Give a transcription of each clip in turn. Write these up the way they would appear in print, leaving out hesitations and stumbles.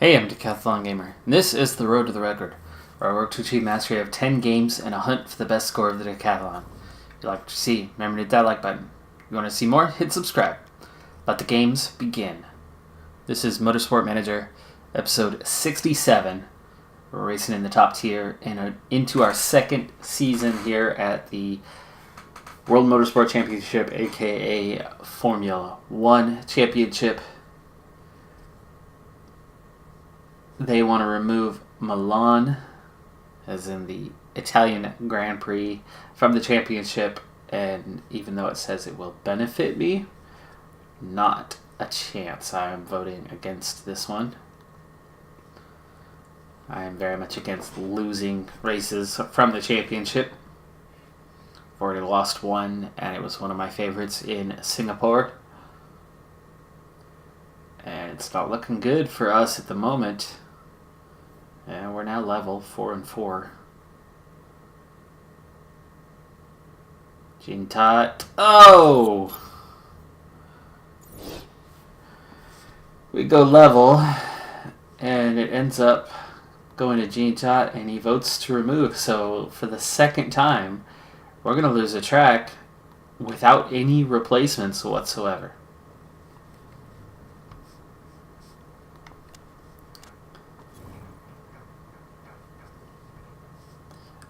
Hey, I'm Decathlon Gamer, and this is the Road to the Record, where I work to achieve mastery of 10 games and a hunt for the best score of the Decathlon. If you like to see, remember to hit that like button. If you want to see more, hit subscribe. Let the games begin. This is Motorsport Manager, episode 67. We're racing in the top tier and into our second season here at the World Motorsport Championship, aka Formula 1 Championship. They want to remove Milan, as in the Italian Grand Prix, from the championship, and even though it says it will benefit me, not a chance. I am voting against this one. I am very much against losing races from the championship. I've already lost one, and it was one of my favorites in Singapore. And it's not looking good for us at the moment. And we're now level 4-4. Gene Tot. Oh! We go level, and it ends up going to Gene Tot, and he votes to remove. So for the second time, we're going to lose a track without any replacements whatsoever.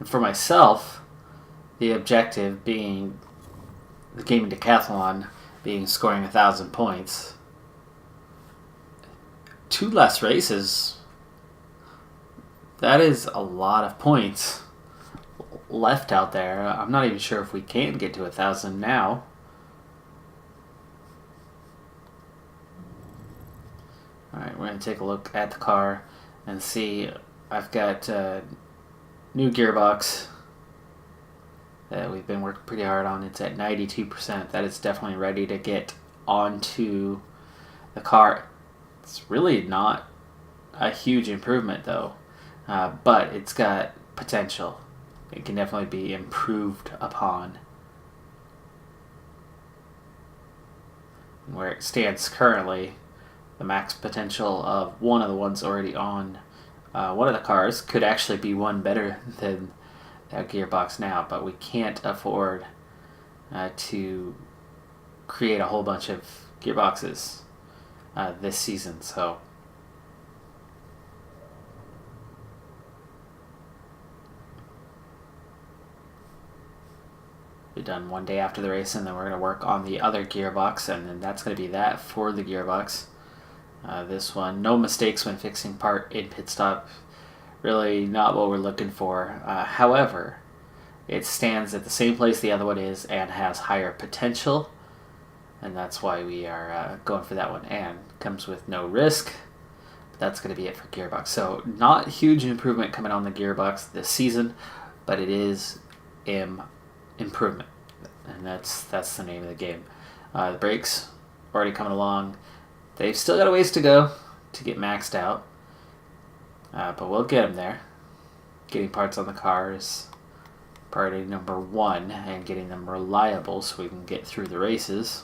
For myself, the objective being the game of Decathlon being scoring 1,000 points. 2 less races. That is a lot of points left out there. I'm not even sure if we can get to 1,000 now. Alright, we're going to take a look at the car and see. I've got new gearbox that we've been working pretty hard on. It's at 92%. That is definitely ready to get onto the car. It's really not a huge improvement though, but it's got potential. It can definitely be improved upon. Where it stands currently, the max potential of one of the ones already on one of the cars could actually be one better than that gearbox now, but we can't afford to create a whole bunch of gearboxes this season. So we're done one day after the race, and then we're going to work on the other gearbox, and then that's going to be that for the gearbox. This one, no mistakes when fixing part in pit stop. Really not what we're looking for. However, it stands at the same place the other one is and has higher potential. And that's why we are going for that one. And comes with no risk. But that's going to be it for gearbox. So not huge improvement coming on the gearbox this season. But it is improvement. And that's the name of the game. The brakes already coming along. They've still got a ways to go to get maxed out, but we'll get them there. Getting parts on the car is priority number 1, and getting them reliable so we can get through the races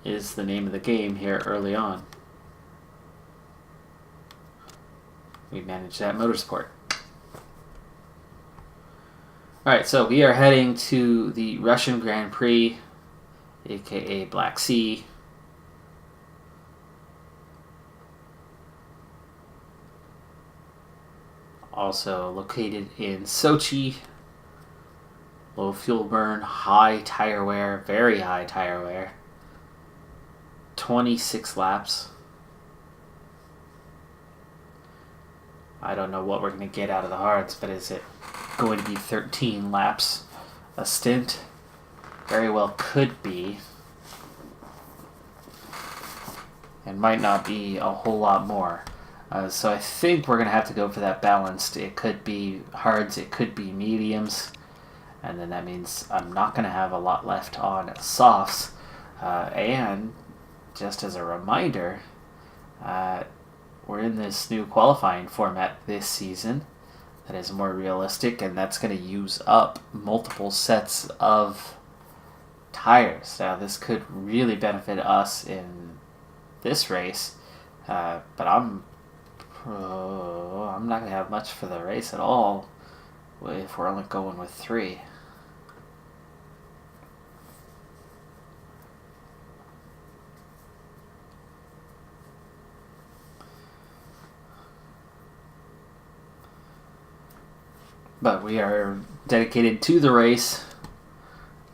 is the name of the game here early on. We manage that Motorsport. Alright, so we are heading to the Russian Grand Prix, aka Black Sea. Also located in Sochi. Low fuel burn, high tire wear, very high tire wear. 26 laps. I don't know what we're going to get out of the hards, but is it going to be 13 laps a stint? Very well could be. And might not be a whole lot more. So I think we're going to have to go for that balanced. It could be hards, it could be mediums. And then that means I'm not going to have a lot left on softs. And just as a reminder, we're in this new qualifying format this season that is more realistic, and that's going to use up multiple sets of tires. Now, this could really benefit us in this race, but I'm not gonna have much for the race at all if we're only going with 3. But we are dedicated to the race,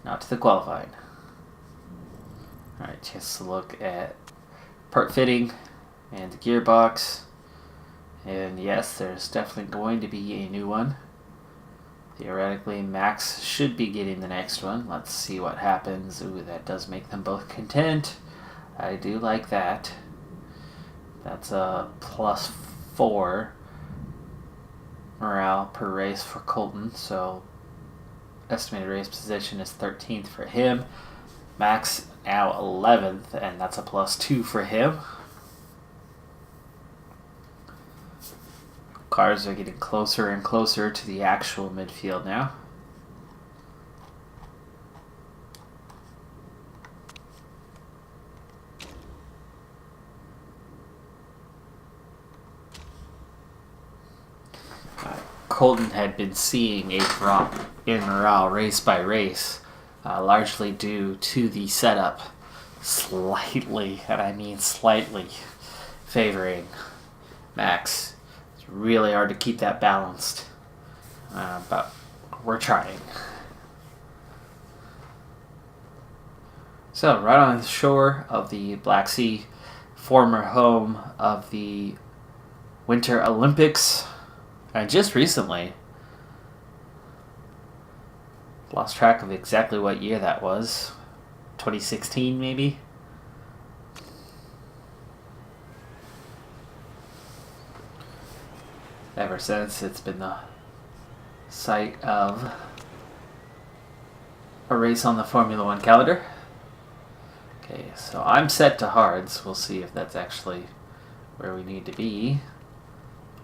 not to the qualifying. Alright, chance to look at part fitting and the gearbox. And yes, there's definitely going to be a new one. Theoretically, Max should be getting the next one. Let's see what happens. Ooh, that does make them both content. I do like that. That's a +4 morale per race for Colton. So estimated race position is 13th for him. Max now 11th, and that's a +2 for him. Cars are getting closer and closer to the actual midfield now. Colton had been seeing a drop in morale race by race, largely due to the setup slightly, and I mean slightly, favoring Max. It's really hard to keep that balanced, but we're trying. So, right on the shore of the Black Sea, former home of the Winter Olympics, and just recently, lost track of exactly what year that was, 2016 maybe? Ever since, it's been the site of a race on the Formula One calendar. Okay, so I'm set to hards. We'll see if that's actually where we need to be.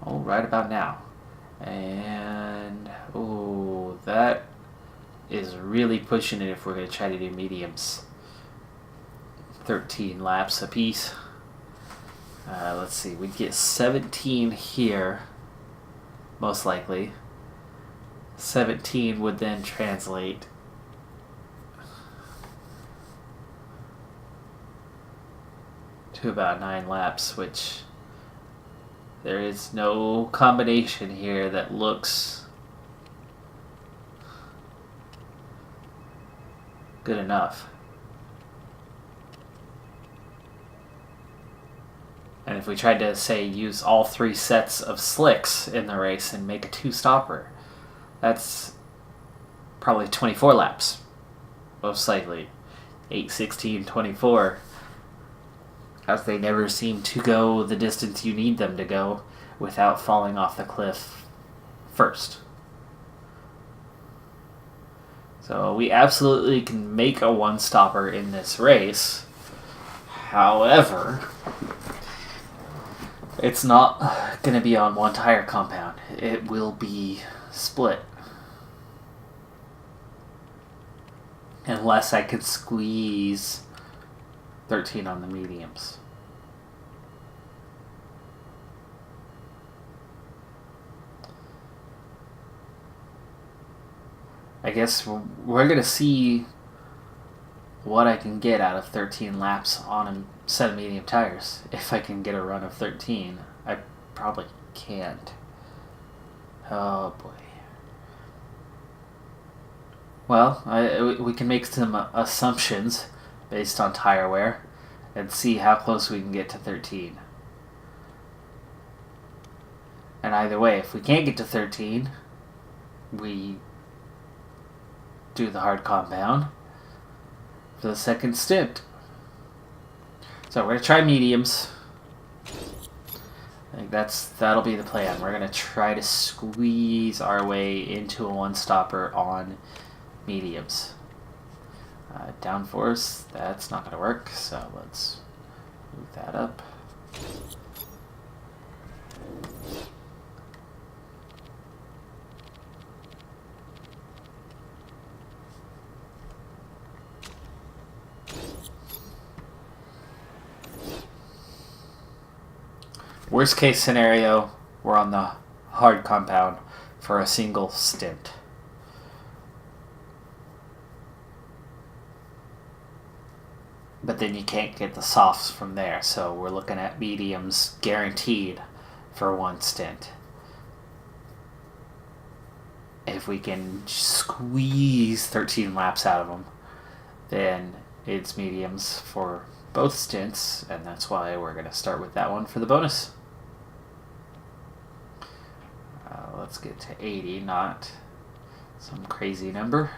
Oh, right about now. And, oh, that is really pushing it if we're going to try to do mediums. 13 laps apiece. Let's see, we'd get 17 here, most likely. 17 would then translate to about 9 laps, which there is no combination here that looks good enough. And if we tried to, say, use all 3 sets of slicks in the race and make a 2-stopper, that's probably 24 laps, most likely. 8, 16, 24. As they never seem to go the distance you need them to go without falling off the cliff first. So we absolutely can make a 1-stopper in this race. However, it's not going to be on one tire compound. It will be split. Unless I could squeeze 13 on the mediums. I guess we're going to see what I can get out of 13 laps on a set of medium tires. If I can get a run of 13. I probably can't. Oh boy. Well, we can make some assumptions based on tire wear and see how close we can get to 13. And either way, if we can't get to 13, we do the hard compound for the second stint. So we're going to try mediums. I think that'll be the plan. We're going to try to squeeze our way into a 1-stopper on mediums. Downforce, that's not going to work, so let's move that up. worst case scenario, we're on the hard compound for a single stint. But then you can't get the softs from there, so we're looking at mediums guaranteed for one stint. If we can squeeze 13 laps out of them, then it's mediums for both stints, and that's why we're going to start with that one for the bonus. Let's get to 80, not some crazy number.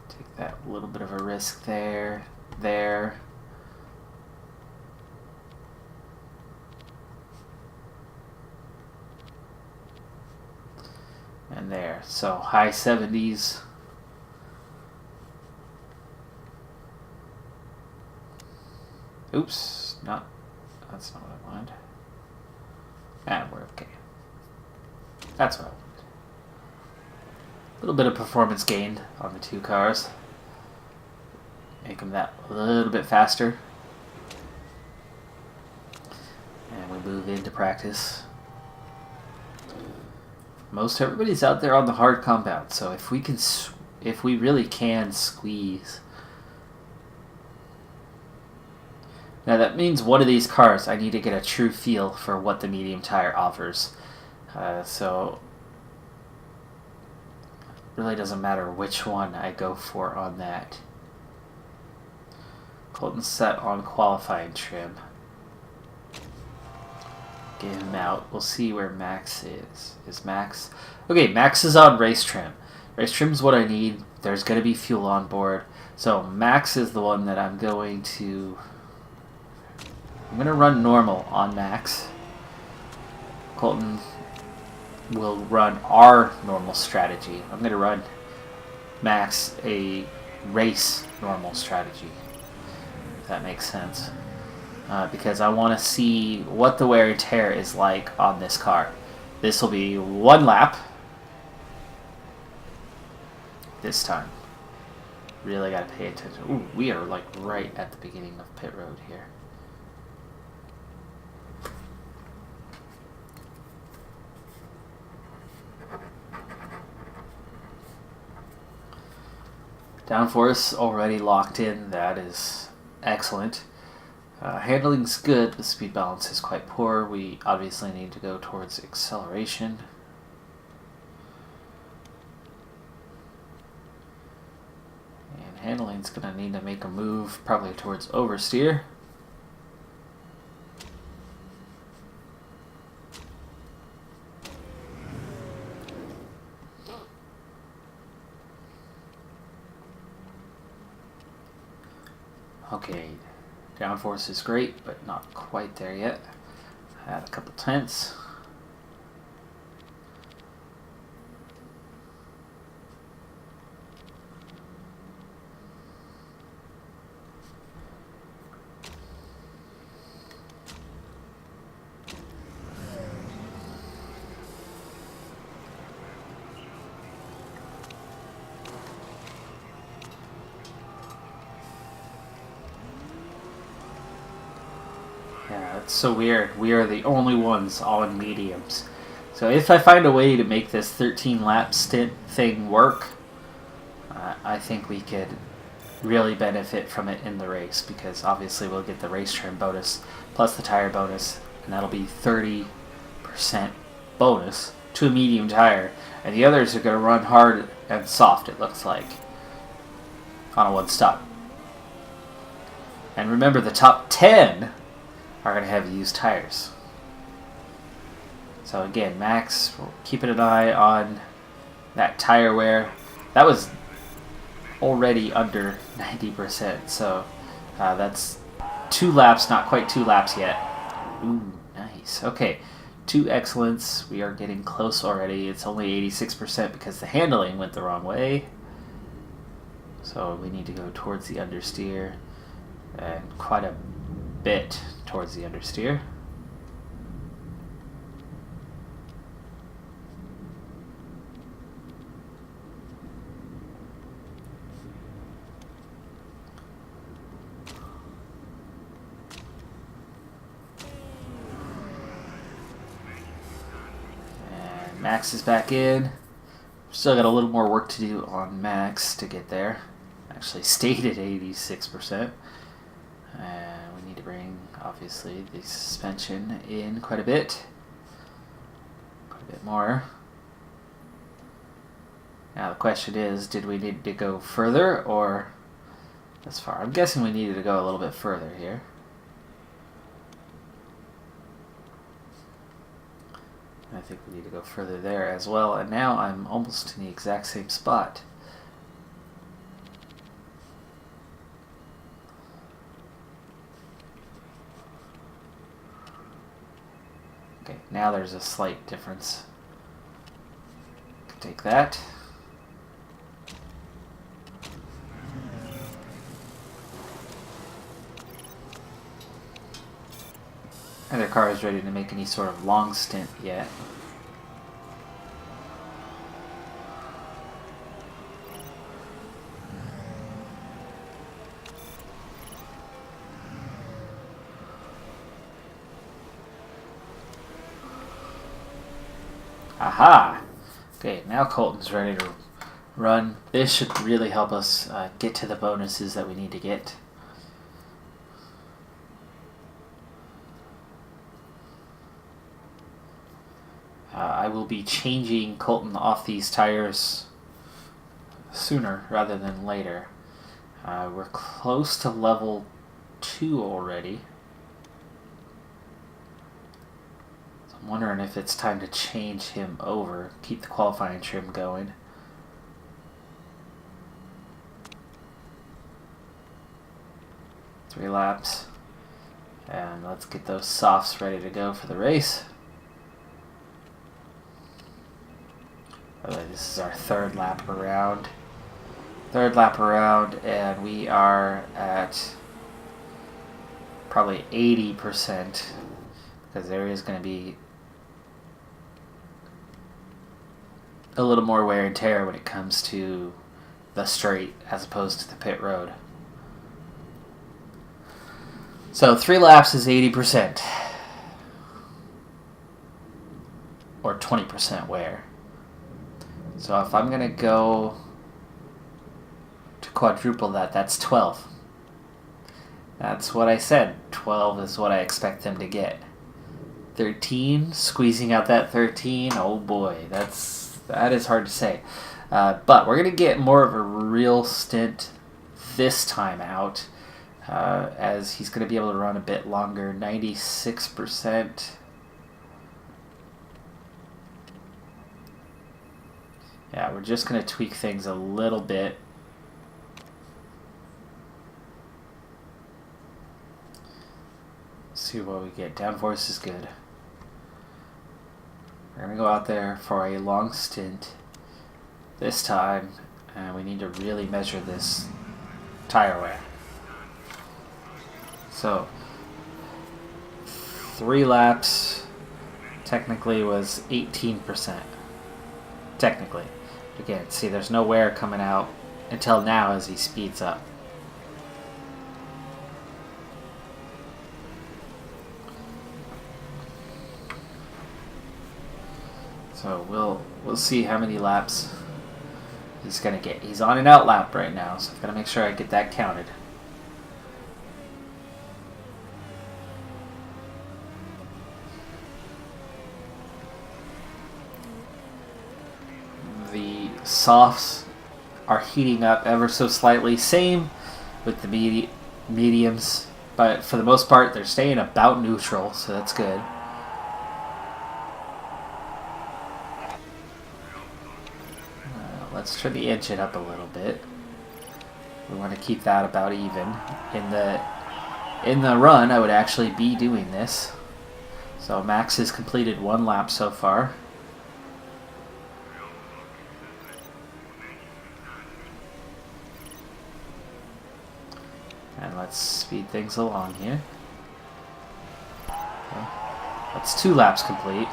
Take that little bit of a risk there. And there. So high 70s. Oops, that's not what I wanted. And we're okay. That's what I wanted. A little bit of performance gained on the two cars. Make them that a little bit faster. And we move into practice. Most everybody's out there on the hard compound, so if we really can squeeze. Now that means one of these cars, I need to get a true feel for what the medium tire offers. So it really doesn't matter which one I go for on that. Colton's set on qualifying trim. Get him out. We'll see where Max is. Is Max? Okay, Max is on race trim. Race trim's what I need. There's going to be fuel on board. So Max is the one that I'm going to run normal on Max. Colton will run our normal strategy. I'm going to run Max a race normal strategy, if that makes sense. Because I want to see what the wear and tear is like on this car. This will be one lap this time. Really got to pay attention. Ooh, we are like right at the beginning of pit road here. Downforce already locked in. That is excellent. Handling's good, but speed balance is quite poor. We obviously need to go towards acceleration. And handling's going to need to make a move, probably towards oversteer. Okay. Downforce is great, but not quite there yet. Add a couple tenths. Yeah, it's so weird. We are the only ones all in mediums. So if I find a way to make this 13 lap stint thing work, I think we could really benefit from it in the race, because obviously we'll get the race trim bonus plus the tire bonus, and that'll be 30% bonus to a medium tire, and the others are going to run hard and soft, it looks like, on a one stop. And remember, the top 10 are going to have used tires. So again, Max, we're keeping an eye on that tire wear. That was already under 90%, so that's 2 laps, not quite 2 laps yet. Ooh, nice. Okay, 2 excellence. We are getting close already. It's only 86% because the handling went the wrong way. So we need to go towards the understeer, and quite a bit towards the understeer. Max is back in. Still got a little more work to do on Max to get there. Actually stayed at 86%. And we need to bring, obviously, the suspension in quite a bit. Quite a bit more. Now the question is, did we need to go further or as far? I'm guessing we needed to go a little bit further here. I think we need to go further there as well, and now I'm almost in the exact same spot. Okay, now there's a slight difference. Take that. Neither car is ready to make any sort of long stint yet. Aha! Okay, now Colton's ready to run. This should really help us get to the bonuses that we need to get. I will be changing Colton off these tires sooner rather than later. We're close to level 2 already. So I'm wondering if it's time to change him over, keep the qualifying trim going. Three laps. And let's get those softs ready to go for the race. This is our third lap around. And we are at probably 80% because there is going to be a little more wear and tear when it comes to the straight as opposed to the pit road. So 3 laps is 80%. Or 20% wear. So if I'm going to go to quadruple that, that's 12. That's what I said. 12 is what I expect them to get. 13, squeezing out that 13, oh boy, that is hard to say. But we're going to get more of a real stint this time out, as he's going to be able to run a bit longer, 96%. Yeah, we're just going to tweak things a little bit. See what we get. Downforce is good. We're going to go out there for a long stint this time, and we need to really measure this tire wear. So, 3 laps technically was 18%. Technically. Again, see, there's no wear coming out until now as he speeds up. So we'll see how many laps he's gonna get. He's on an out lap right now, so I've got to make sure I get that counted. The softs are heating up ever so slightly. Same with the mediums, but for the most part they're staying about neutral, so that's good. Let's turn the engine up a little bit. We want to keep that about even. In the run, I would actually be doing this. So Max has completed 1 lap so far. And let's speed things along here. Okay. That's 2 laps complete.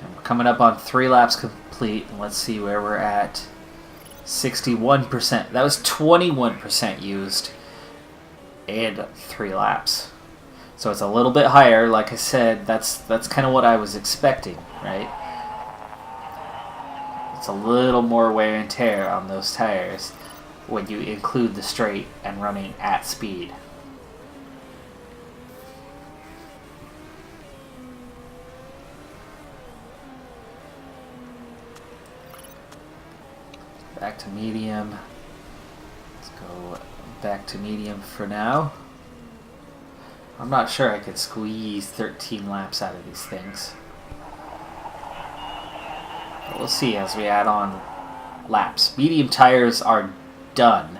And we're coming up on 3 laps complete. And let's see where we're at. 61%. That was 21% used. And 3 laps. So it's a little bit higher. Like I said, that's kind of what I was expecting, right? It's a little more wear and tear on those tires when you include the straight and running at speed. Back to medium. Let's go back to medium for now. I'm not sure I could squeeze 13 laps out of these things. But we'll see as we add on laps. Medium tires are done.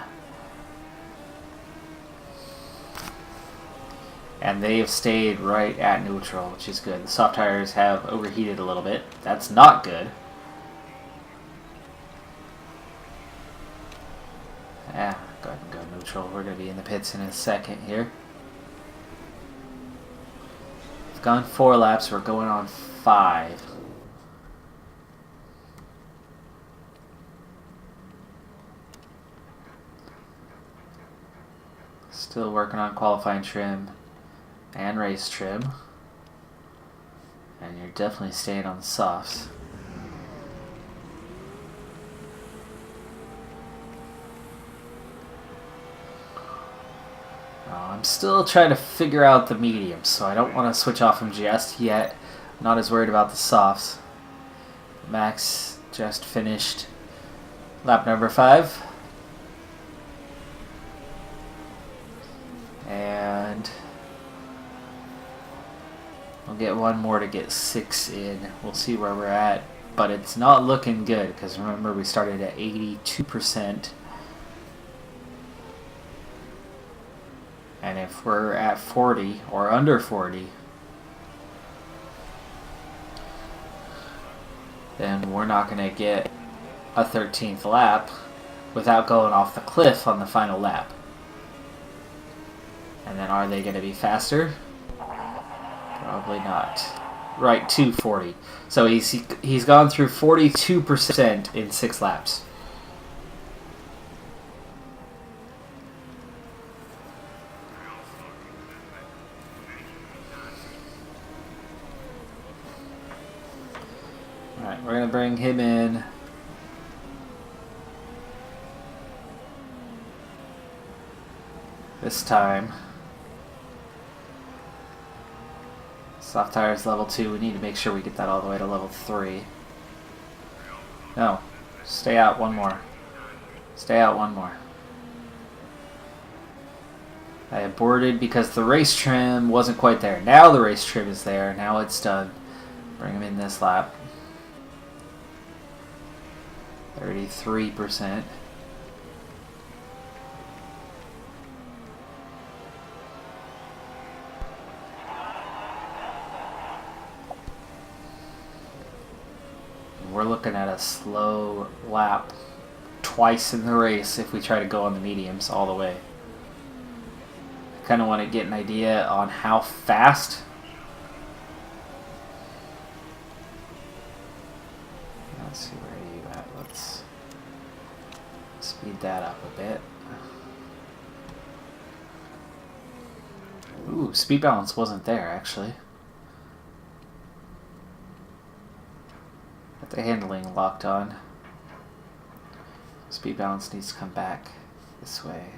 And they have stayed right at neutral, which is good. The soft tires have overheated a little bit. That's not good. Yeah, go ahead and go neutral. We're going to be in the pits in a second here. We've gone 4 laps. We're going on 5. Still working on qualifying trim and race trim. And you're definitely staying on the softs. I'm still trying to figure out the mediums, so I don't want to switch off them just yet. I'm not as worried about the softs. Max just finished lap number 5. And we'll get one more to get 6 in. We'll see where we're at. But it's not looking good, because remember we started at 82%. And if we're at 40 or under 40, then we're not going to get a 13th lap without going off the cliff on the final lap. And then are they going to be faster? Probably not. Right to 40. So he's gone through 42% in 6 laps. Alright, we're going to bring him in. This time. Soft tires level 2. We need to make sure we get that all the way to level 3. No. Stay out one more. Stay out one more. I aborted because the race trim wasn't quite there. Now the race trim is there. Now it's done. Bring him in this lap. 33%. We're looking at a slow lap twice in the race if we try to go on the mediums all the way. I kind of want to get an idea on how fast. Let's see, where are you at? Let's speed that up a bit. Ooh, speed balance wasn't there actually. Got the handling locked on. Speed balance needs to come back this way.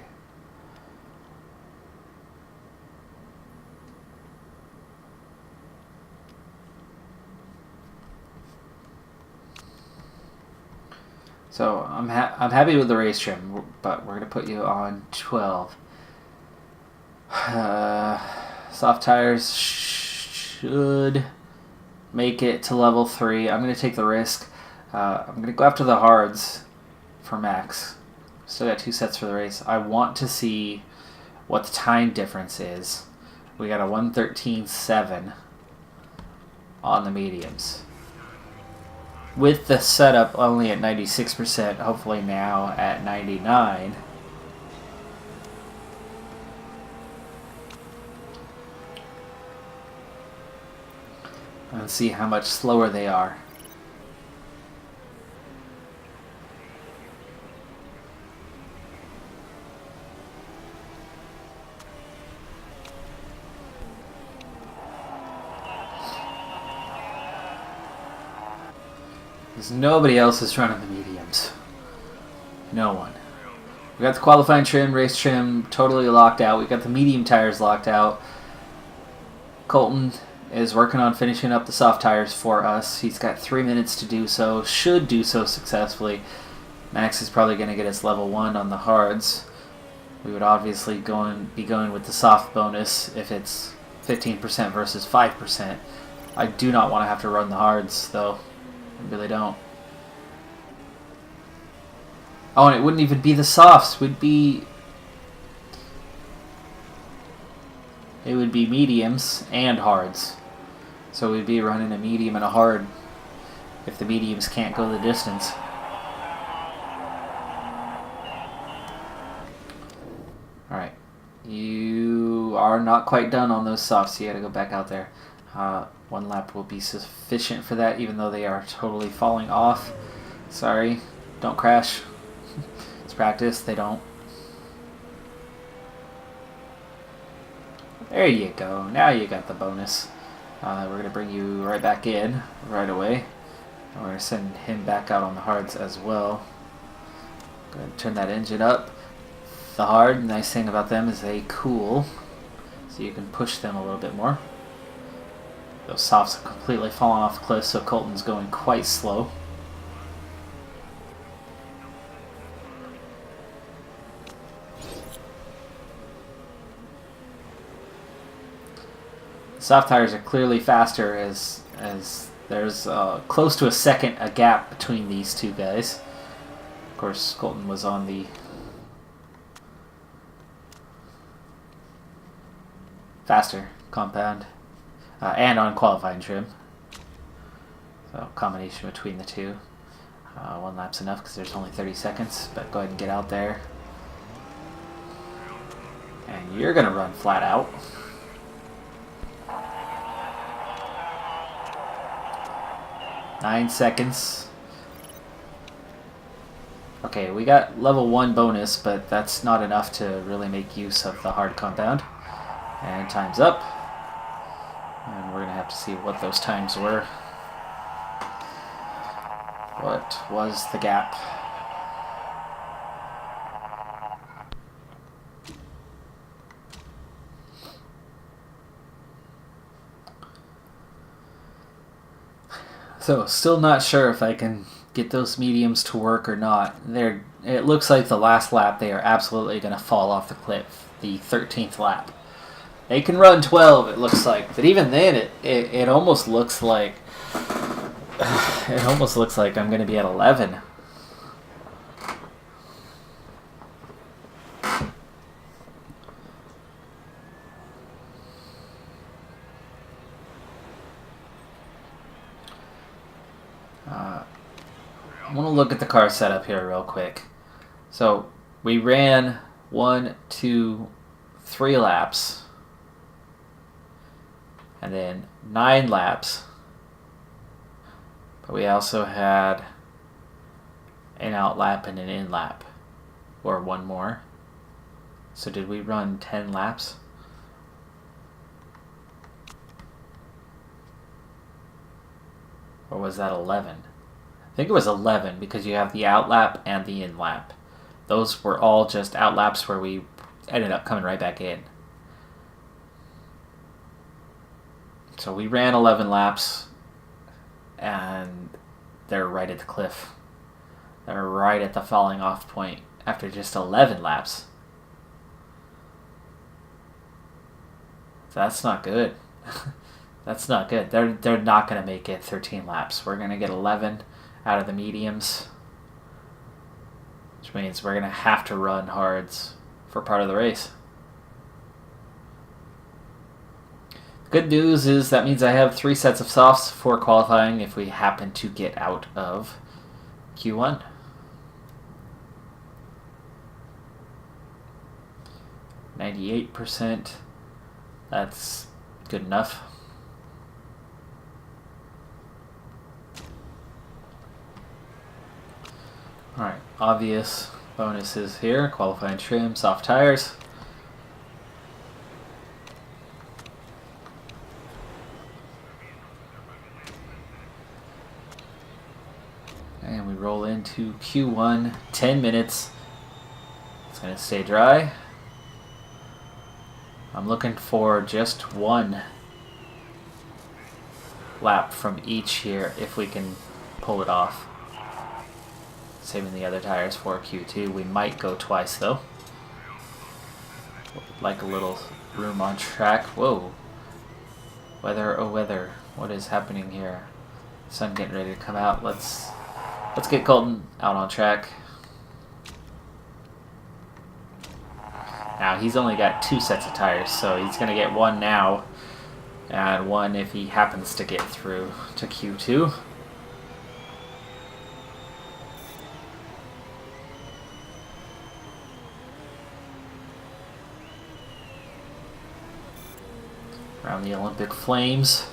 So I'm happy with the race trim, but we're gonna put you on 12. Soft tires should make it to level 3. I'm gonna take the risk. I'm gonna go after the hards for Max. Still got 2 sets for the race. I want to see what the time difference is. We got a 1:13.7 on the mediums. With the setup only at 96%, hopefully now at 99%. And see how much slower they are. Because nobody else is running the mediums. No one. We got the qualifying trim, race trim totally locked out. We got the medium tires locked out. Colton is working on finishing up the soft tires for us. He's got 3 minutes to do so. Should do so successfully. Max is probably going to get us level 1 on the hards. We would obviously be going with the soft bonus if it's 15% versus 5%. I do not want to have to run the hards, though. I really don't. Oh, and it wouldn't even be the softs. It would be mediums and hards. So we'd be running a medium and a hard if the mediums can't go the distance. Alright. You are not quite done on those softs. You gotta go back out there. 1 lap will be sufficient for that, even though they are totally falling off. Sorry. Don't crash. It's practice. They don't. There you go. Now you got the bonus. We're going to bring you right back in right away. And we're going to send him back out on the hards as well. Go ahead and turn that engine up. The hard, nice thing about them is they cool. So you can push them a little bit more. Those softs have completely fallen off the cliff, so Colton's going quite slow. Soft tires are clearly faster as there's close to a gap between these two guys. Of course, Colton was on the faster compound and on qualifying trim. So combination between the two. 1 lap's enough because there's only 30 seconds, but go ahead and get out there. And you're going to run flat out. Nine seconds. Okay, we got level 1 bonus, but that's not enough to really make use of the hard compound. And time's up. And we're going to have to see what those times were. What was the gap? So, still not sure if I can get those mediums to work or not. It looks like the last lap they are absolutely going to fall off the cliff. The 13th lap. They can run 12, it looks like, but even then, it almost looks like I'm going to be at 11. I want to look at the car setup here real quick. So we ran 1, 2, 3 laps. And then 9 laps. But we also had an out lap and an in lap. Or 1 more. So did we run 10 laps? Or was that 11? I think it was 11 because you have the out lap and the in lap. Those were all just out laps where we ended up coming right back in. So we ran 11 laps, and they're right at the cliff. They're right at the falling off point after just 11 laps. So that's not good. That's not good. They're not going to make it 13 laps. We're going to get 11 out of the mediums, which means we're going to have to run hards for part of the race. Good news is that means I have 3 sets of softs for qualifying if we happen to get out of Q1. %. That's good enough. Alright, obvious bonuses here. Qualifying trim, soft tires. roll into Q1, 10 minutes. It's going to stay dry. I'm looking for just one lap from each here if we can pull it off. Saving the other tires for Q2. We might go twice though. Like a little room on track. Whoa. Weather, oh weather. What is happening here? Sun getting ready to come out. Let's get Colton out on track. Now he's only got 2 sets of tires, so he's going to get one now and one if he happens to get through to Q2. Around the Olympic flames.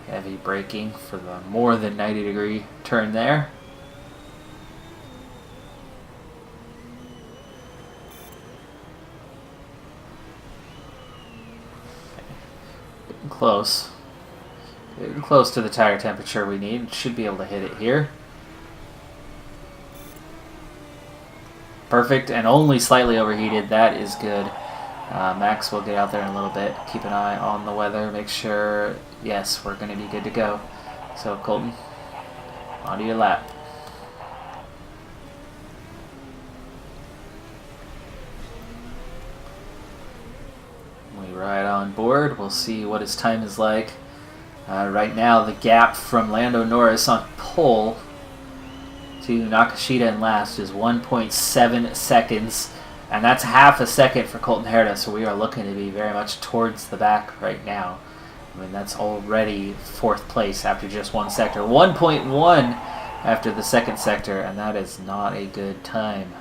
Heavy braking for the more than 90-degree turn there. Getting close. Getting close to the tire temperature we need. Should be able to hit it here. Perfect, and only slightly overheated. That is good. Max will get out there in a little bit. Keep an eye on the weather. Make sure, yes, we're going to be good to go. So, Colton, onto your lap. We ride on board. We'll see what his time is like. Right now, the gap from Lando Norris on pole to Nakashita in last is 1.7 seconds, and that's half a second for Colton Herta, so we are looking to be very much towards the back right now. I mean, that's already 4th place after just one sector. 1.1 after the 2nd sector, and that is not a good time.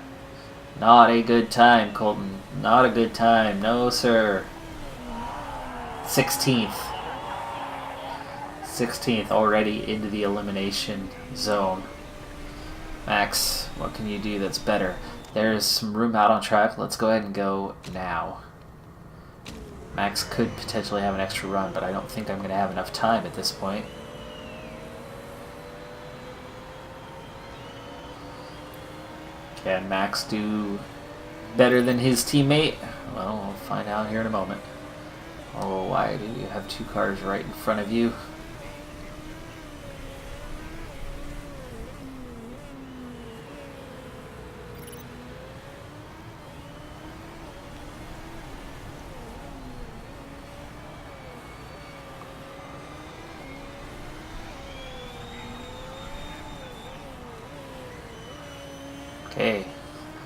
Not a good time, Colton. Not a good time. No, sir. 16th. 16th already into the elimination zone. Max, what can you do that's better? There's some room out on track. Let's go ahead and go now. Max could potentially have an extra run, but I don't think I'm going to have enough time at this point. Can Max do better than his teammate? Well, we'll find out here in a moment. Oh, why do you have 2 cars right in front of you?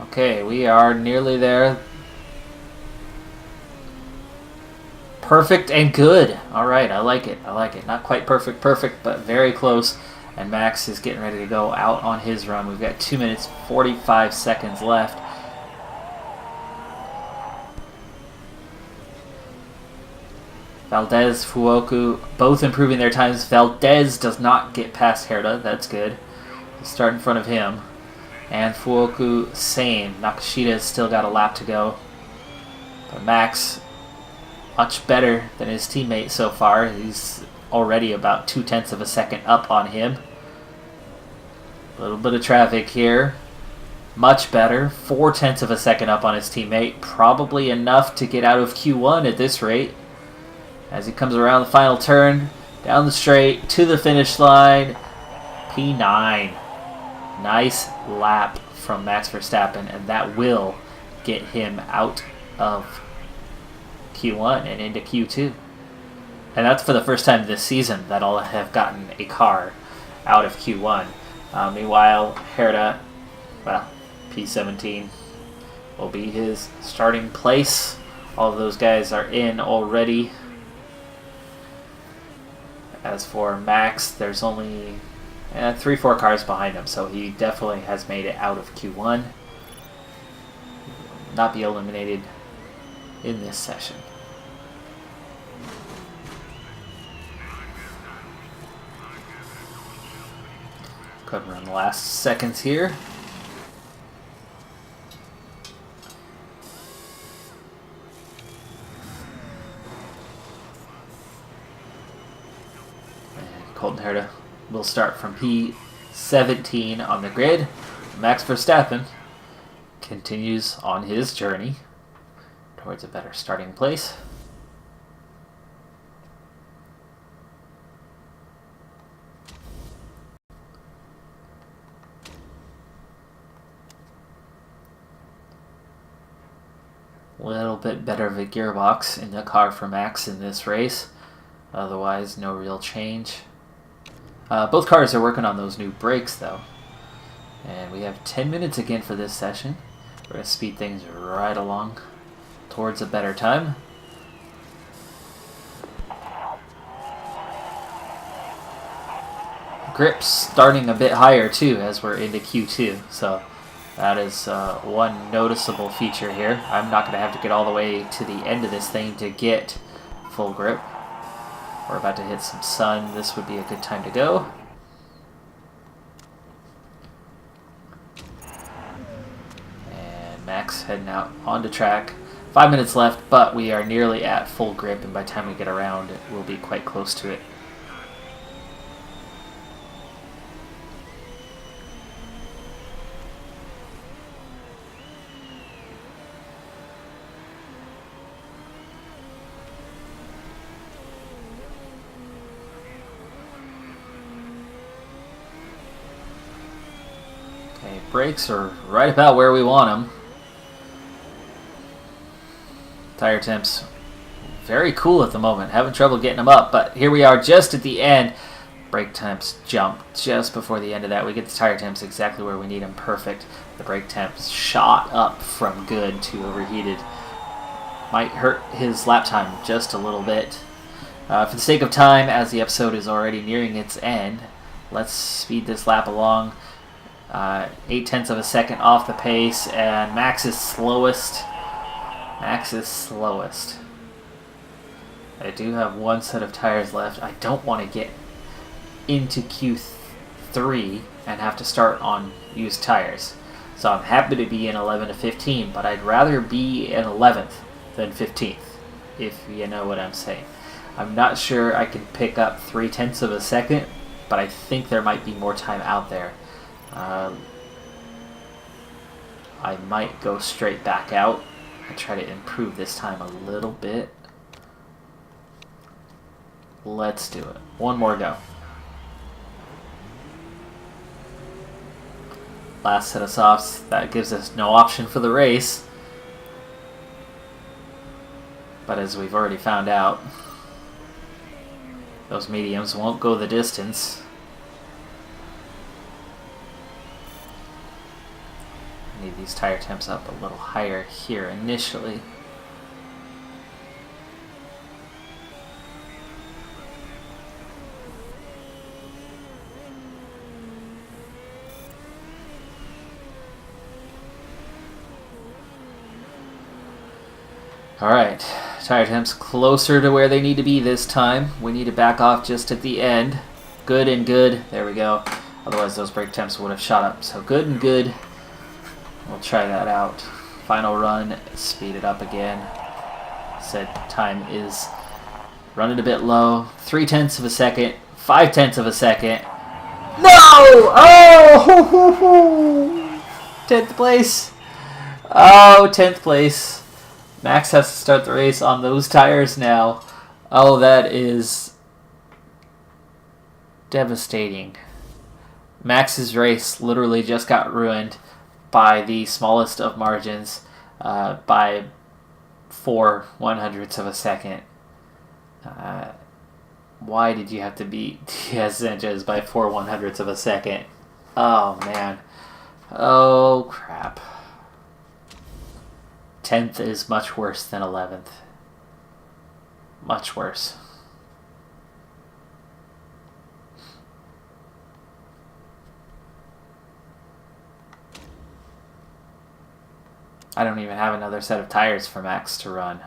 Okay, we are nearly there. Perfect and good. All right, I like it. I like it. Not quite perfect, but very close. And Max is getting ready to go out on his run. We've got 2 minutes, 45 seconds left. Valdez, Fuoku, both improving their times. Valdez does not get past Herta. That's good. He'll start in front of him. And Fuoku, same. Nakashita's still got a lap to go. But Max, much better than his teammate so far. He's already about 0.2 of a second up on him. A little bit of traffic here. Much better. 0.4 of a second up on his teammate. Probably enough to get out of Q1 at this rate. As he comes around the final turn, down the straight, to the finish line. P9. Nice lap from Max Verstappen, and that will get him out of Q1 and into Q2. And that's for the first time this season that I'll have gotten a car out of Q1. Meanwhile, Herta, well, P17 will be his starting place. All of those guys are in already. As for Max, there's only 3-4 cars behind him, so he definitely has made it out of Q1. Not be eliminated in this session. Covering the last seconds here. Colton Herta will start from P17 on the grid. Max Verstappen continues on his journey towards a better starting place. A little bit better of a gearbox in the car for Max in this race. Otherwise, no real change. Both cars are working on those new brakes, though. And we have 10 minutes again for this session. We're going to speed things right along towards a better time. Grip's starting a bit higher, too, as we're into Q2. So that is one noticeable feature here. I'm not going to have to get all the way to the end of this thing to get full grip. We're about to hit some sun. This would be a good time to go. And Max heading out onto track. 5 minutes left, but we are nearly at full grip, and by the time we get around, we'll be quite close to it. Okay, brakes are right about where we want them. Tire temps very cool at the moment. Having trouble getting them up, but here we are just at the end. Brake temps jump just before the end of that. We get the tire temps exactly where we need them. Perfect. The brake temps shot up from good to overheated. Might hurt his lap time just a little bit. For the sake of time, as the episode is already nearing its end, let's speed this lap along. 0.8 of a second off the pace, and Max is slowest. Max is slowest. I do have one set of tires left. I don't want to get into Q3 and have to start on used tires. So I'm happy to be in 11 to 15, but I'd rather be in 11th than 15th, if you know what I'm saying. I'm not sure I can pick up 0.3 of a second, but I think there might be more time out there. I might go straight back out and try to improve this time a little bit. Let's do it. One more go. Last set of softs. That gives us no option for the race. But as we've already found out, those mediums won't go the distance. I need these tire temps up a little higher here initially. Alright, tire temps closer to where they need to be this time. We need to back off just at the end. Good and good. There we go. Otherwise those brake temps would have shot up. So good and good. We'll try that out. Final run, speed it up again. Said time is running a bit low. 0.3 of a second, 0.5 of a second. No! Oh! 10th place. Oh, 10th place. Max has to start the race on those tires now. Oh, that is devastating. Max's race literally just got ruined by the smallest of margins, by 4/100ths of a second. Why did you have to beat Diaz Sanchez by 4/100ths of a second? Oh, man. Oh, crap. 10th is much worse than 11th. Much worse. I don't even have another set of tires for Max to run.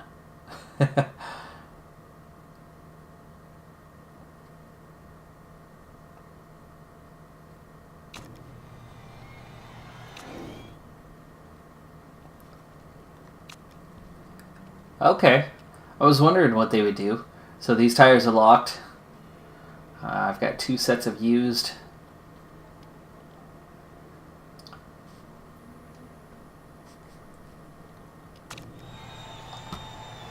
Okay. I was wondering what they would do. So these tires are locked. I've got 2 sets of used.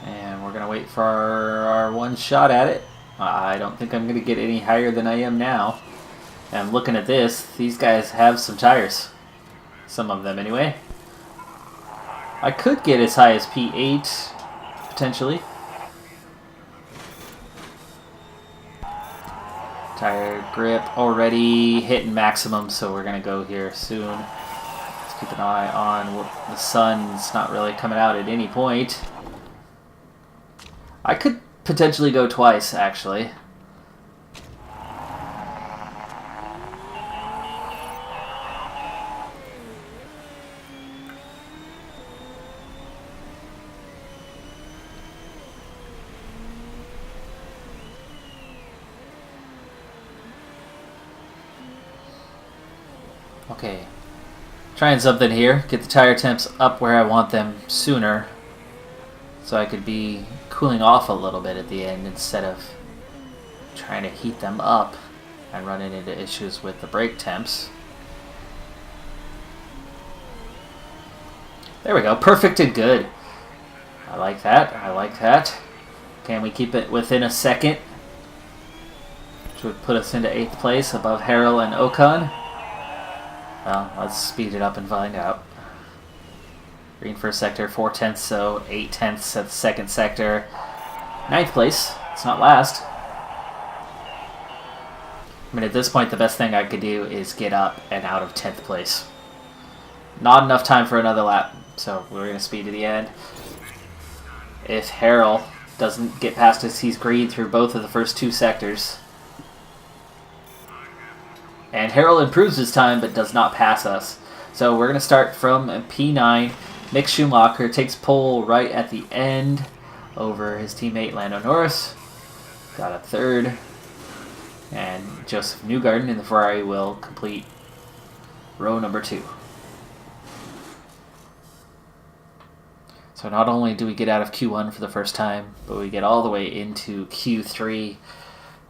And we're going to wait for our one shot at it. I don't think I'm going to get any higher than I am now. And looking at this, these guys have some tires. Some of them anyway. I could get as high as P8, potentially. Tire grip already hitting maximum, so we're going to go here soon. Let's keep an eye on what the sun's not really coming out at any point. I could potentially go twice, actually. Okay, trying something here. Get the tire temps up where I want them sooner, so I could be cooling off a little bit at the end instead of trying to heat them up and running into issues with the brake temps. There we go, perfect and good. I like that, I like that. Can we keep it within a second? Which would put us into 8th place above Harrell and Ocon. Well, let's speed it up and find out. Green first sector, 4/10, so 8/10 at the second sector. 9th place, it's not last. I mean, at this point, the best thing I could do is get up and out of 10th place. Not enough time for another lap, so we're going to speed to the end. If Harrell doesn't get past us, he's green through both of the first 2 sectors. And Harrell improves his time, but does not pass us. So we're going to start from P9. Mick Schumacher takes pole right at the end over his teammate Lando Norris. Got a 3rd. And Joseph Newgarden in the Ferrari will complete row number 2. So not only do we get out of Q1 for the first time, but we get all the way into Q3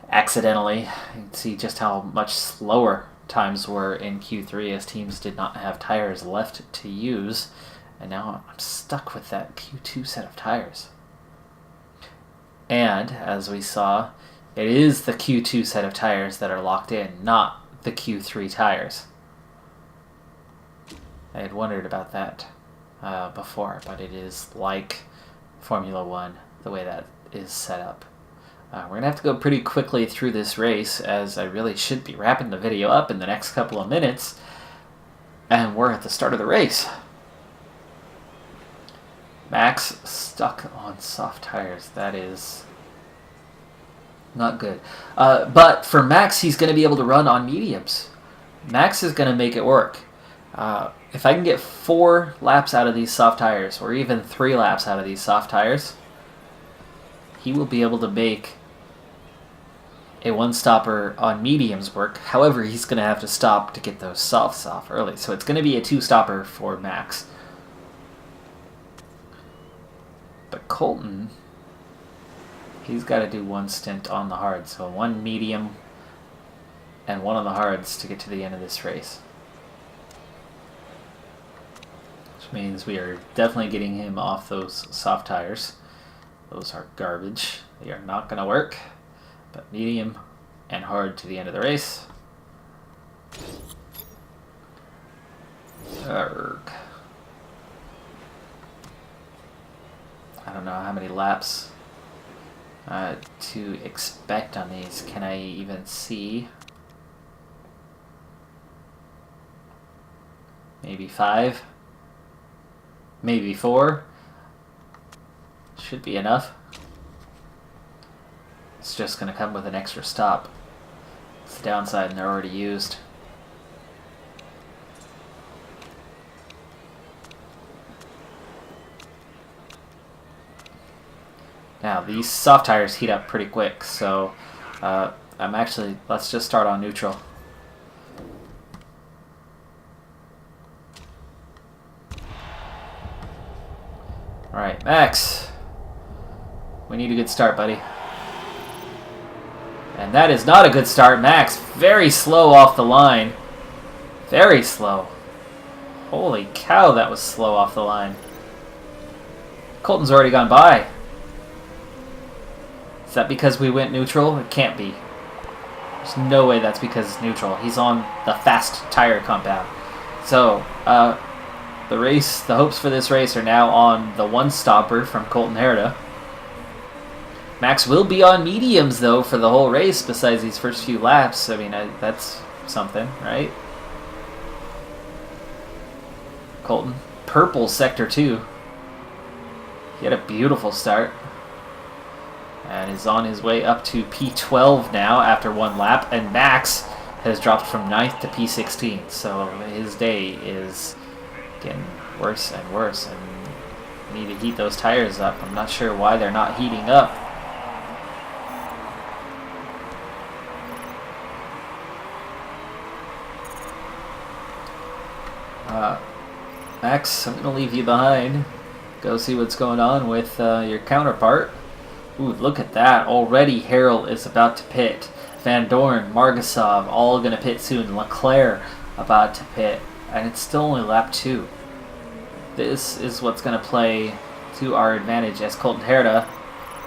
accidentally. You can see just how much slower times were in Q3 as teams did not have tires left to use. And now I'm stuck with that Q2 set of tires. And as we saw, it is the Q2 set of tires that are locked in, not the Q3 tires. I had wondered about that before, but it is like Formula One, the way that is set up. We're going to have to go pretty quickly through this race, as I really should be wrapping the video up in the next couple of minutes. And we're at the start of the race. Max stuck on soft tires. That is not good. But for Max, he's going to be able to run on mediums. Max is going to make it work. If I can get 4 laps out of these soft tires, or even 3 laps out of these soft tires, he will be able to make a one-stopper on mediums work. However, he's going to have to stop to get those softs off early. So it's going to be a 2-stopper for Max. But Colton, he's got to do 1 stint on the hard. So 1 medium and 1 on the hards to get to the end of this race. Which means we are definitely getting him off those soft tires. Those are garbage. They are not going to work. But medium and hard to the end of the race. Arrgh. I don't know how many laps to expect on these. Can I even see? Maybe 5? Maybe 4? Should be enough. It's just going to come with an extra stop. It's the downside, and they're already used. Now, these soft tires heat up pretty quick, so let's just start on neutral. Alright, Max. We need a good start, buddy. And that is not a good start. Max very slow off the line. Very slow. Holy cow, that was slow off the line. Colton's already gone by. Is that because we went neutral? It can't be. There's no way that's because it's neutral. He's on the fast tire compound. So, the hopes for this race are now on the one-stopper from Colton Herta. Max will be on mediums, though, for the whole race, besides these first few laps. I mean, that's something, right? Colton, purple sector 2. He had a beautiful start. And is on his way up to P12 now after one lap. And Max has dropped from 9th to P16. So his day is getting worse and worse. And we need to heat those tires up. I'm not sure why they're not heating up. Max, I'm going to leave you behind. Go see what's going on with your counterpart. Ooh, look at that. Already Harrell is about to pit. Van Dorn, Margasov, all going to pit soon. Leclerc about to pit. And it's still only lap 2. This is what's going to play to our advantage as Colton Herta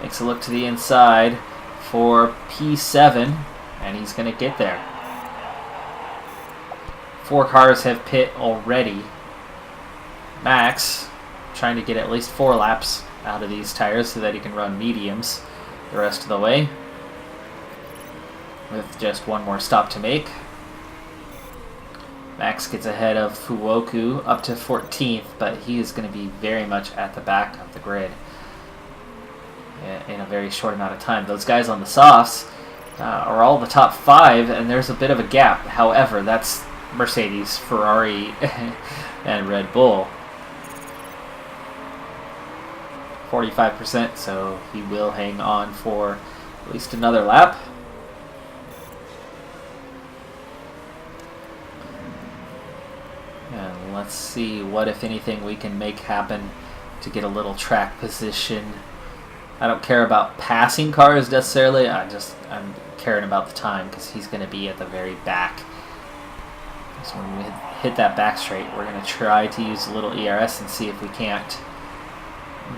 makes a look to the inside for P7. And he's going to get there. 4 cars have pit already. Max trying to get at least 4 laps out of these tires so that he can run mediums the rest of the way with just one more stop to make. Max gets ahead of Fuoku up to 14th, but he is going to be very much at the back of the grid in a very short amount of time. Those guys on the softs are all the top 5, and there's a bit of a gap. However, that's Mercedes, Ferrari, and Red Bull. 45%, so he will hang on for at least another lap. And let's see what, if anything, we can make happen to get a little track position. I don't care about passing cars necessarily, I'm caring about the time because he's going to be at the very back. So when we hit that back straight, we're going to try to use a little ERS and see if we can't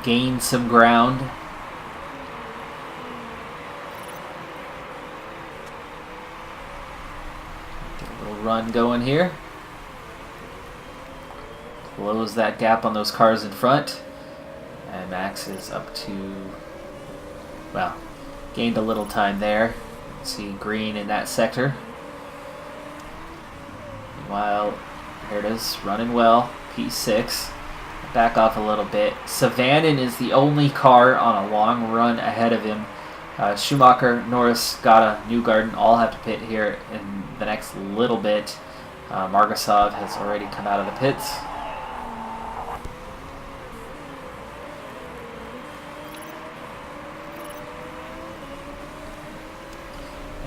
gain some ground. Get a little run going here. Close that gap on those cars in front. And Max is up to, well, gained a little time there. See green in that sector. Meanwhile, here it is, running well, P6. Back off a little bit. Savanin is the only car on a long run ahead of him. Schumacher, Norris, Gata, Newgarden all have to pit here in the next little bit. Margasov has already come out of the pits.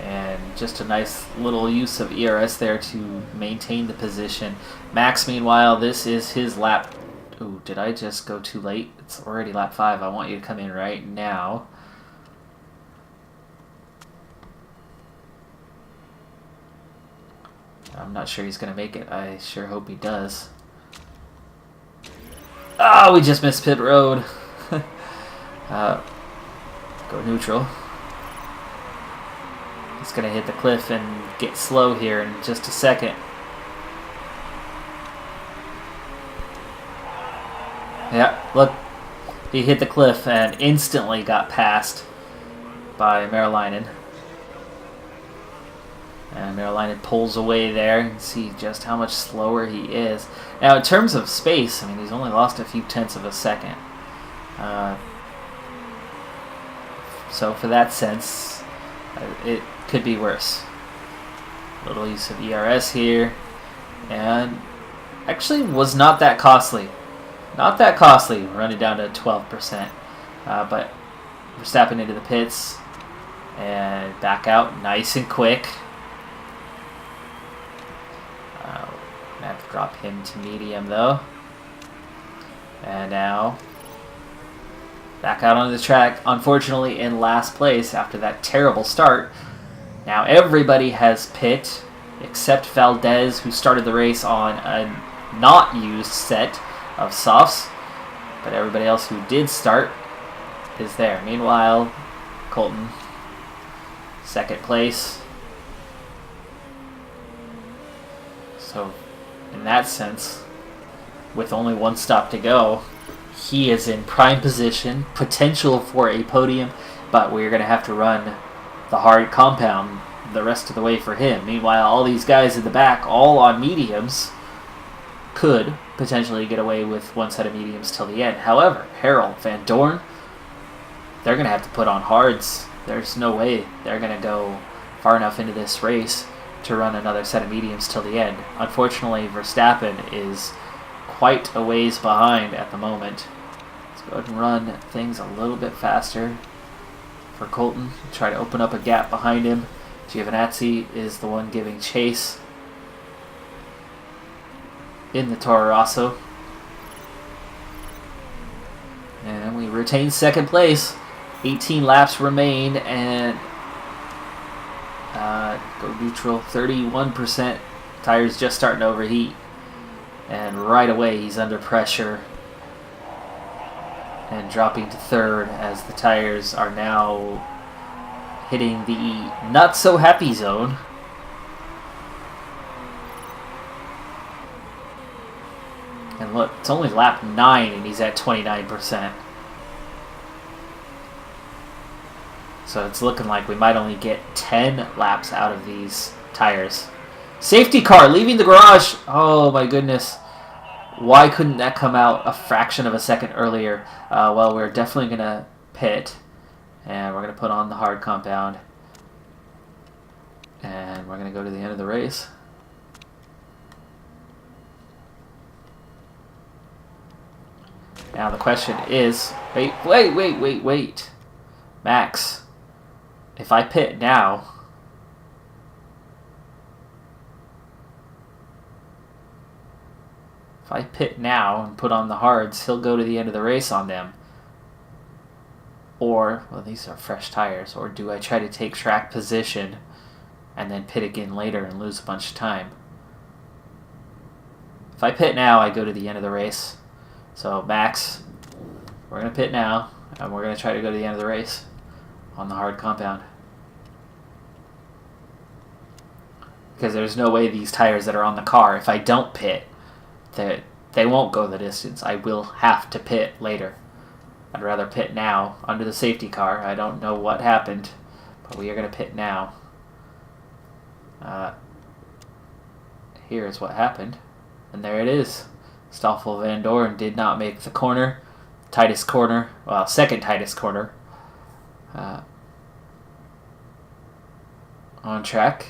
And just a nice little use of ERS there to maintain the position. Max, meanwhile, this is his lap. Ooh, did I just go too late? It's already lap 5. I want you to come in right now. I'm not sure he's going to make it. I sure hope he does. Ah, we just missed pit road. Go neutral. He's going to hit the cliff and get slow here in just a second. Yeah, look, he hit the cliff and instantly got passed by Marilainen. And Marilainen pulls away there. You can see just how much slower he is. Now, in terms of space, I mean, he's only lost a few tenths of a second. So for that sense, it could be worse. A little use of ERS here. And actually was not that costly. Not that costly, running down to 12%. But Verstappen into the pits and back out nice and quick. I have to drop him to medium though. And now back out onto the track, unfortunately in last place after that terrible start. Now everybody has pit, except Valdez, who started the race on a not used set of softs. But everybody else who did start is there. Meanwhile, Colton, second place. So, in that sense, with only one stop to go, he is in prime position, potential for a podium, but we're going to have to run the hard compound the rest of the way for him. Meanwhile, all these guys in the back, all on mediums, could potentially get away with one set of mediums till the end. However, Harold, Van Dorn, they're going to have to put on hards. There's no way they're going to go far enough into this race to run another set of mediums till the end. Unfortunately, Verstappen is quite a ways behind at the moment. Let's go ahead and run things a little bit faster for Colton. Try to open up a gap behind him. Giovinazzi is the one giving chase in the Toro Rosso. And we retain second place. 18 laps remain, and go neutral, 31%. Tires just starting to overheat. And right away he's under pressure and dropping to third as the tires are now hitting the not so happy zone. And look, it's only lap 9 and he's at 29%. So it's looking like we might only get 10 laps out of these tires. Safety car leaving the garage. Oh my goodness. Why couldn't that come out a fraction of a second earlier? Well, we're definitely going to pit. And we're going to put on the hard compound. And we're going to go to the end of the race. Now the question is, wait. Max, if I pit now, and put on the hards, he'll go to the end of the race on them. Or, well, these are fresh tires. Or do I try to take track position and then pit again later and lose a bunch of time? If I pit now, I go to the end of the race. So, Max, we're going to pit now, and we're going to try to go to the end of the race on the hard compound. Because there's no way these tires that are on the car, if I don't pit, they won't go the distance. I will have to pit later. I'd rather pit now under the safety car. I don't know what happened, but we are going to pit now. Here's what happened. And there it is. Stoffel Van Dorn did not make the corner. Tightest corner. Well, second tightest corner. On track.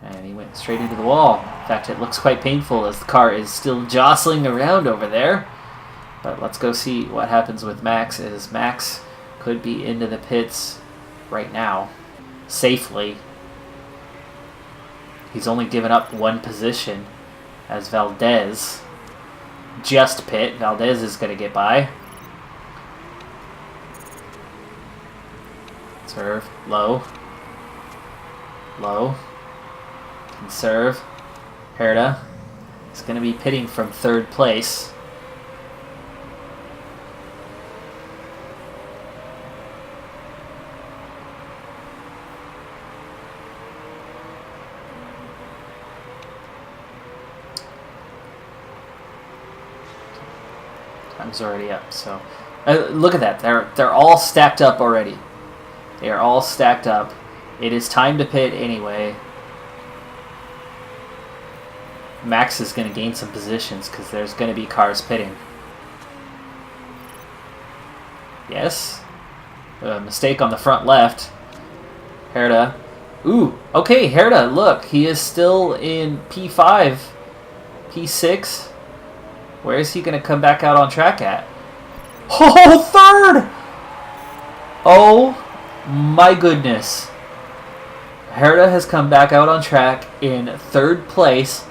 And he went straight into the wall. In fact, it looks quite painful as the car is still jostling around over there. But let's go see what happens with Max. As Max could be into the pits right now, safely. He's only given up one position as Valdez just pit. Valdez is going to get by. Serve. Low. Conserve. Herta is going to be pitting from third place. Time's already up, so look at that. They're all stacked up already. They are all stacked up. It is time to pit anyway. Max is going to gain some positions because there's going to be cars pitting. Yes. A mistake on the front left. Herta. Ooh, okay, Herta, look. He is still in P5. P6. Where is he going to come back out on track at? Oh, third! Oh, my goodness. Herta has come back out on track in third place.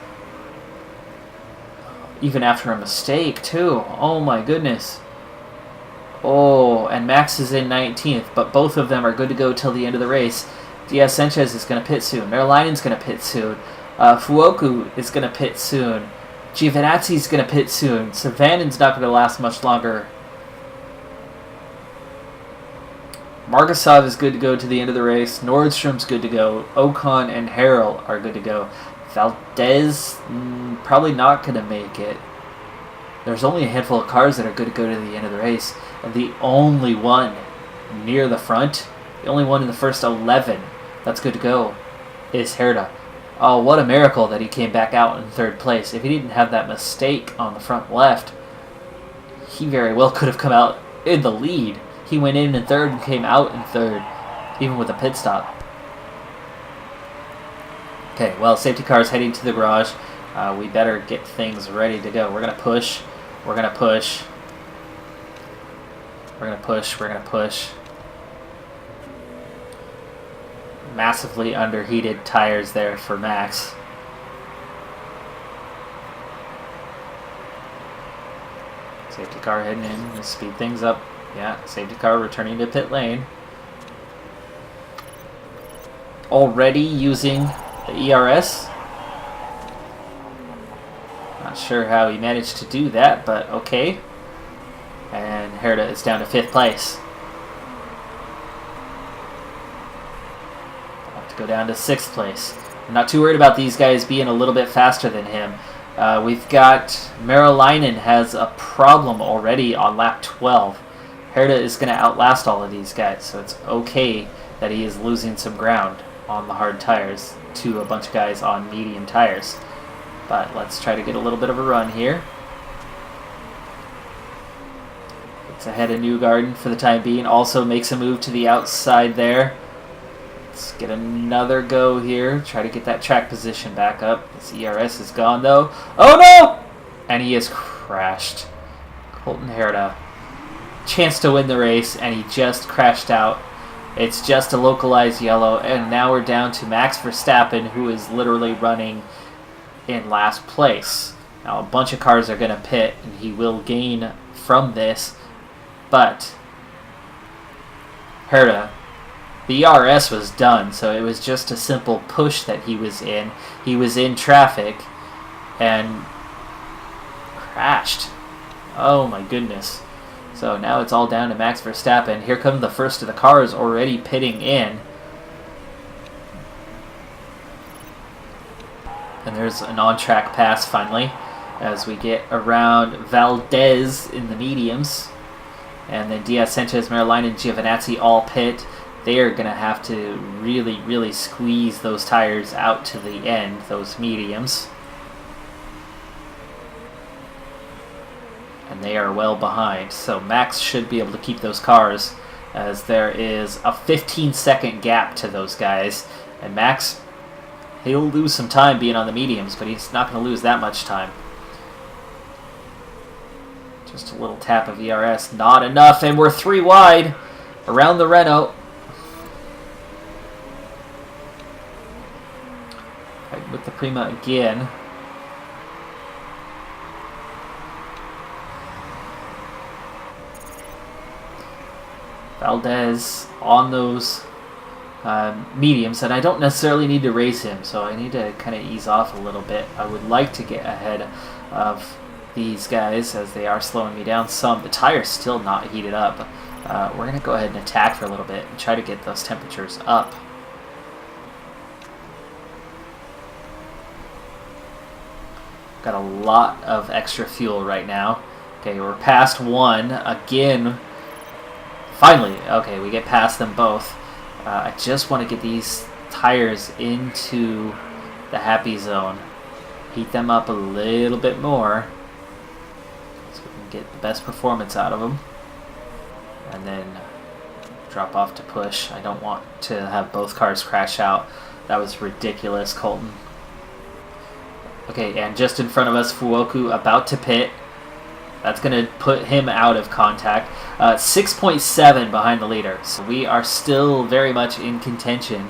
Even after a mistake, too. Oh, my goodness. Oh, and Max is in 19th, but both of them are good to go till the end of the race. Diaz Sanchez is going to pit soon. Merlinen's going to pit soon. Fuoku is going to pit soon. Giovinazzi's going to pit soon. Savannon's not going to last much longer. Margasov is good to go to the end of the race. Nordstrom's good to go. Ocon and Harrell are good to go. Valdez, probably not going to make it. There's only a handful of cars that are good to go to the end of the race. And the only one near the front, the only one in the first 11 that's good to go is Herta. Oh, what a miracle that he came back out in third place. If he didn't have that mistake on the front left, he very well could have come out in the lead. He went in third and came out in third, even with a pit stop. Okay, well, safety car is heading to the garage. We better get things ready to go. We're going to push. We're going to push. We're going to push. We're going to push. Massively underheated tires there for Max. Safety car heading in to speed things up. Yeah, safety car returning to pit lane. Already using the ERS. Not sure how he managed to do that, but okay. And Herta is down to 5th place. Have to go down to 6th place. I'm not too worried about these guys being a little bit faster than him. We've got Merlinen has a problem already on lap 12. Herta is going to outlast all of these guys, so it's okay that he is losing some ground on the hard tires to a bunch of guys on medium tires. But let's try to get a little bit of a run here. It's ahead of Newgarden for the time being. Also makes a move to the outside there. Let's get another go here. Try to get that track position back up. This ERS is gone though. Oh no! And he has crashed. Colton Herta. Chance to win the race, and he just crashed out. It's just a localized yellow, and now we're down to Max Verstappen, who is literally running in last place. Now a bunch of cars are going to pit, and he will gain from this, but Herta, the ERS was done, so it was just a simple push that he was in. He was in traffic and crashed. Oh my goodness. So now it's all down to Max Verstappen. Here come the first of the cars already pitting in. And there's an on-track pass finally as we get around Valdez in the mediums. And then Diaz, Sanchez, Merlinen, and Giovinazzi all pit. They are going to have to really, really squeeze those tires out to the end, those mediums. And they are well behind, so Max should be able to keep those cars, as there is a 15-second gap to those guys. And Max, he'll lose some time being on the mediums, but he's not going to lose that much time. Just a little tap of ERS, not enough, and we're 3 wide around the Renault. Right with the Prima again. Valdez on those mediums, and I don't necessarily need to race him, so I need to kind of ease off a little bit. I would like to get ahead of these guys as they are slowing me down some. The tire's still not heated up. We're going to go ahead and attack for a little bit and try to get those temperatures up. Got a lot of extra fuel right now. Okay, we're past 1 again. Finally, okay, we get past them both. I just want to get these tires into the happy zone. Heat them up a little bit more so we can get the best performance out of them. And then drop off to push. I don't want to have both cars crash out. That was ridiculous, Colton. Okay, and just in front of us, Fuoku about to pit. That's going to put him out of contact. 6.7 behind the leader. So we are still very much in contention.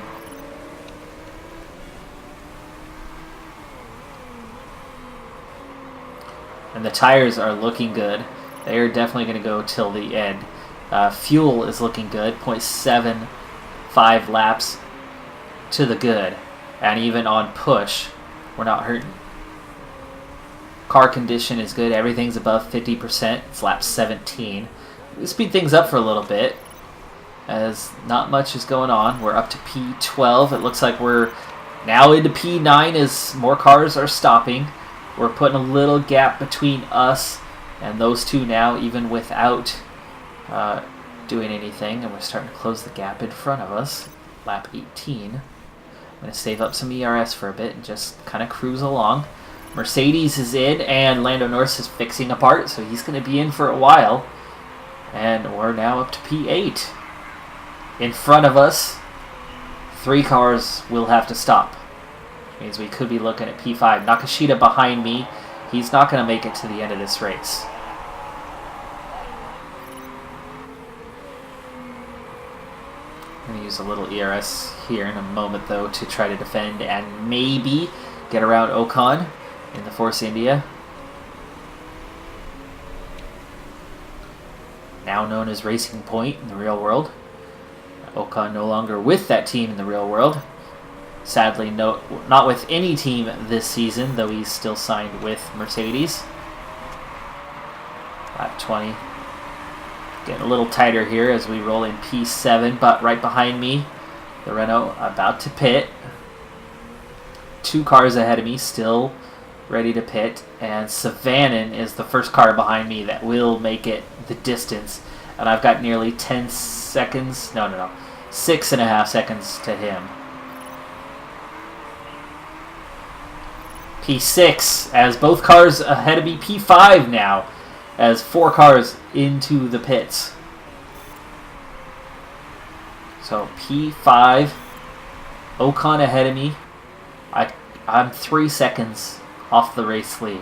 And the tires are looking good. They are definitely going to go till the end. Fuel is looking good. 0.75 laps to the good. And even on push, we're not hurting. Car condition is good. Everything's above 50%. It's lap 17. We speed things up for a little bit, as not much is going on. We're up to P12. It looks like we're now into P9 as more cars are stopping. We're putting a little gap between us and those two now, even without doing anything. And we're starting to close the gap in front of us. Lap 18. I'm going to save up some ERS for a bit and just kind of cruise along. Mercedes is in, and Lando Norris is fixing a part, so he's going to be in for a while. And we're now up to P8. In front of us, 3 cars will have to stop. Which means we could be looking at P5. Nakashita behind me. He's not going to make it to the end of this race. I'm going to use a little ERS here in a moment, though, to try to defend and maybe get around Ocon in the Force India. Now known as Racing Point in the real world. Ocon no longer with that team in the real world. Sadly, not with any team this season, though he's still signed with Mercedes. Lap 20. Getting a little tighter here as we roll in P7, but right behind me, the Renault about to pit. 2 cars ahead of me, still ready to pit, and Savanin is the first car behind me that will make it the distance, and I've got nearly 10 seconds, no, 6.5 seconds to him. P6, as both cars ahead of me. P5 now, as 4 cars into the pits. So P5, Ocon ahead of me. I'm 3 seconds off the race lead,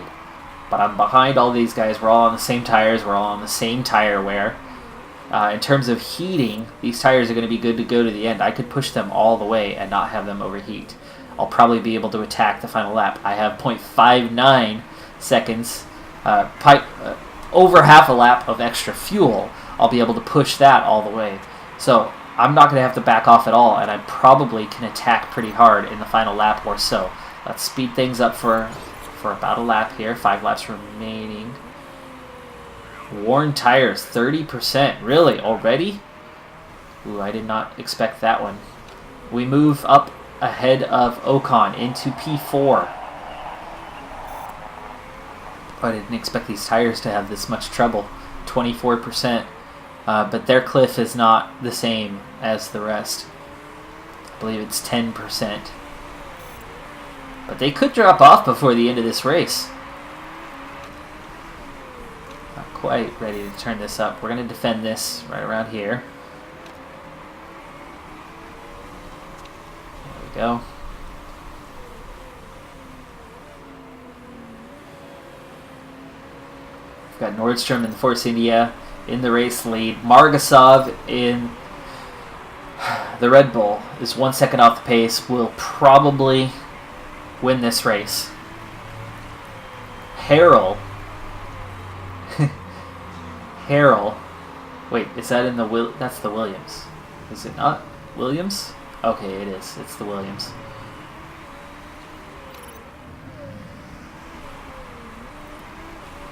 but I'm behind all these guys. We're all on the same tires. We're all on the same tire wear. In terms of heating, these tires are going to be good to go to the end. I could push them all the way and not have them overheat. I'll probably be able to attack the final lap. I have 0.59 seconds, over half a lap of extra fuel. I'll be able to push that all the way. So I'm not going to have to back off at all, and I probably can attack pretty hard in the final lap or so. Let's speed things up for about a lap here. 5 laps remaining. Worn tires, 30%. Really? Already? Ooh, I did not expect that one. We move up ahead of Ocon into P4. I didn't expect these tires to have this much trouble. 24%. But their cliff is not the same as the rest. I believe it's 10%. But they could drop off before the end of this race. Not quite ready to turn this up. We're going to defend this right around here. There we go. We've got Nordstrom and the Force India in the race lead. Margasov in the Red Bull is 1 second off the pace. Will probably win this race. Harrell. Wait, is that in the that's the Williams? Is it not Williams? Okay, it is. It's the Williams.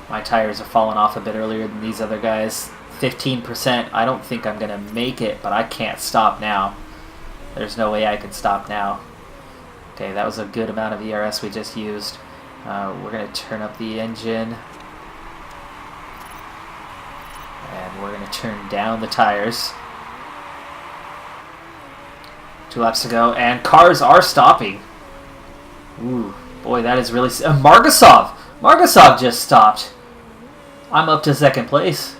My tires are falling off a bit earlier than these other guys. 15%. I don't think I'm going to make it, but I can't stop now. There's no way I can stop now. Okay, that was a good amount of ERS we just used. We're going to turn up the engine. And we're going to turn down the tires. 2 laps to go, and cars are stopping. Ooh, boy, that is really... Margasov! Margasov just stopped. I'm up to 2nd place.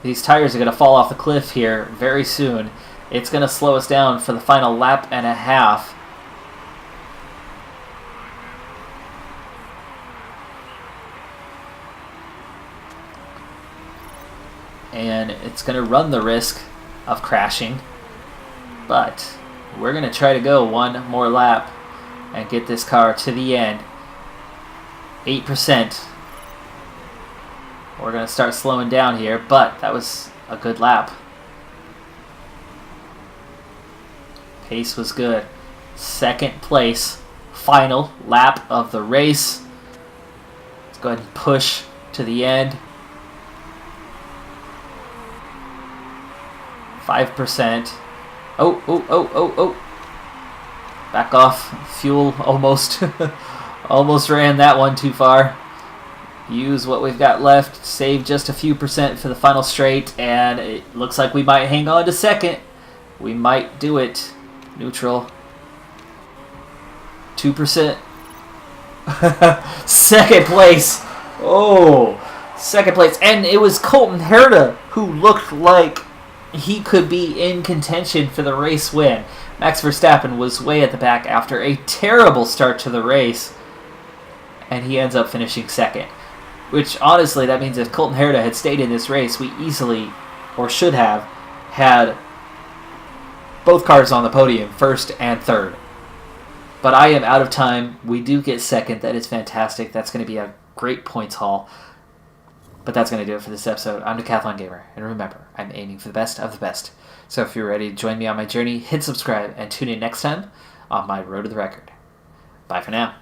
These tires are going to fall off the cliff here very soon. It's going to slow us down for the final lap and a half. And it's going to run the risk of crashing. But we're going to try to go 1 more lap and get this car to the end. 8%. We're going to start slowing down here, but that was a good lap. Pace was good. Second place. Final lap of the race. Let's go ahead and push to the end. 5%. Oh. Back off. Fuel almost. Almost ran that one too far. Use what we've got left. Save just a few percent for the final straight. And it looks like we might hang on to second. We might do it. Neutral. 2%. Second place. Oh, second place. And it was Colton Herta who looked like he could be in contention for the race win. Max Verstappen was way at the back after a terrible start to the race. And he ends up finishing second. Which, honestly, that means if Colton Herta had stayed in this race, we easily, or should have, had both cars on the podium, first and third. But I am out of time. We do get second. That is fantastic. That's going to be a great points haul. But that's going to do it for this episode. I'm Decathlon Gamer. And remember, I'm aiming for the best of the best. So if you're ready to join me on my journey, hit subscribe and tune in next time on my Road to the Record. Bye for now.